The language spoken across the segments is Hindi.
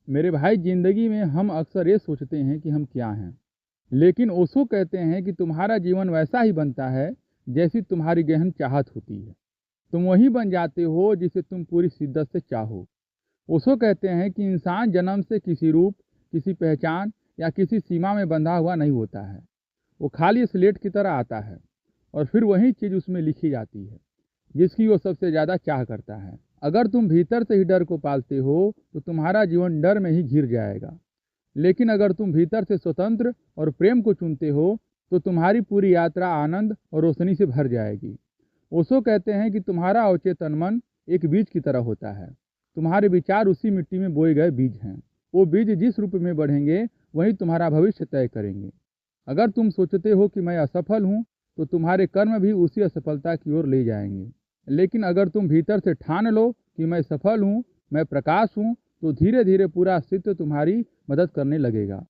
मेरे भाई, जिंदगी में हम अक्सर ये सोचते हैं कि हम क्या हैं, लेकिन ओशो कहते हैं कि तुम्हारा जीवन वैसा ही बनता है जैसी तुम्हारी गहन चाहत होती है। तुम वही बन जाते हो जिसे तुम पूरी शिद्दत से चाहो। ओशो कहते हैं कि इंसान जन्म से किसी रूप, किसी पहचान या किसी सीमा में बंधा हुआ नहीं होता है। वो खाली स्लेट की तरह आता है और फिर वही चीज़ उसमें लिखी जाती है जिसकी वो सबसे ज़्यादा चाह करता है। अगर तुम भीतर से ही डर को पालते हो तो तुम्हारा जीवन डर में ही घिर जाएगा। लेकिन अगर तुम भीतर से स्वतंत्र और प्रेम को चुनते हो तो तुम्हारी पूरी यात्रा आनंद और रोशनी से भर जाएगी। ओशो कहते हैं कि तुम्हारा अवचेतन मन एक बीज की तरह होता है। तुम्हारे विचार उसी मिट्टी में बोए गए बीज हैं। वो बीज जिस रूप में बढ़ेंगे वही तुम्हारा भविष्य तय करेंगे। अगर तुम सोचते हो कि मैं असफल हूँ तो तुम्हारे कर्म भी उसी असफलता की ओर ले जाएंगे। लेकिन अगर तुम भीतर से ठान लो कि मैं सफल हूँ, मैं प्रकाश हूँ, तो धीरे धीरे पूरा अस्तित्व तुम्हारी मदद करने लगेगा।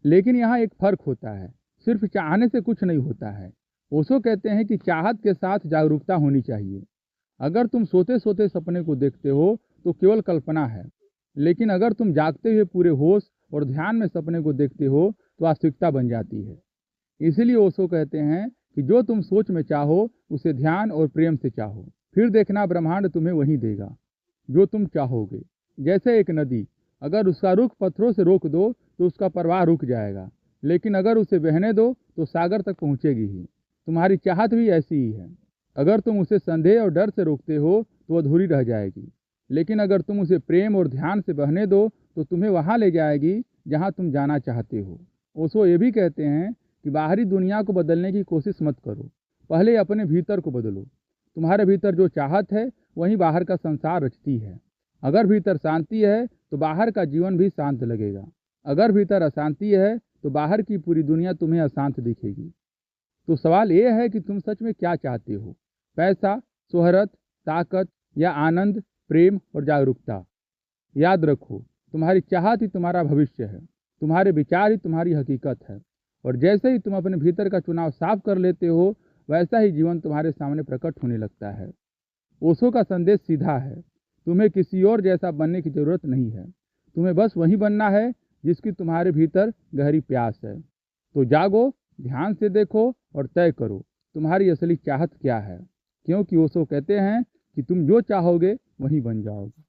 लेकिन यहाँ एक फर्क होता है, सिर्फ चाहने से कुछ नहीं होता है। ओशो कहते हैं कि चाहत के साथ जागरूकता होनी चाहिए। अगर तुम सोते सोते सपने को देखते हो तो केवल कल्पना है, लेकिन अगर तुम जागते हुए पूरे होश और ध्यान में सपने को देखते हो तो वास्तविकता बन जाती है। इसीलिए ओशो कहते हैं कि जो तुम सोच में चाहो उसे ध्यान और प्रेम से चाहो, फिर देखना ब्रह्मांड तुम्हें वही देगा जो तुम चाहोगे। जैसे एक नदी, अगर उसका रुख पत्थरों से रोक दो तो उसका प्रवाह रुक जाएगा, लेकिन अगर उसे बहने दो तो सागर तक पहुंचेगी ही। तुम्हारी चाहत भी ऐसी ही है। अगर तुम उसे संदेह और डर से रोकते हो तो अधूरी रह जाएगी, लेकिन अगर तुम उसे प्रेम और ध्यान से बहने दो तो तुम्हें वहां ले जाएगी जहां तुम जाना चाहते हो। ओशो ये भी कहते हैं कि बाहरी दुनिया को बदलने की कोशिश मत करो, पहले अपने भीतर को बदलो। तुम्हारे भीतर जो चाहत है वही बाहर का संसार रचती है। अगर भीतर शांति है तो बाहर का जीवन भी शांत लगेगा। अगर भीतर अशांति है तो बाहर की पूरी दुनिया तुम्हें अशांत दिखेगी। तो सवाल ये है कि तुम सच में क्या चाहते हो, पैसा, शोहरत, ताकत या आनंद, प्रेम और जागरूकता। याद रखो, तुम्हारी चाहत ही तुम्हारा भविष्य है, तुम्हारे विचार ही तुम्हारी हकीकत है। और जैसे ही तुम अपने भीतर का चुनाव साफ कर लेते हो वैसा ही जीवन तुम्हारे सामने प्रकट होने लगता है। ओशो का संदेश सीधा है, तुम्हें किसी और जैसा बनने की जरूरत नहीं है। तुम्हें बस वही बनना है जिसकी तुम्हारे भीतर गहरी प्यास है। तो जागो, ध्यान से देखो और तय करो तुम्हारी असली चाहत क्या है, क्योंकि ओशो कहते हैं कि तुम जो चाहोगे वही बन जाओगे।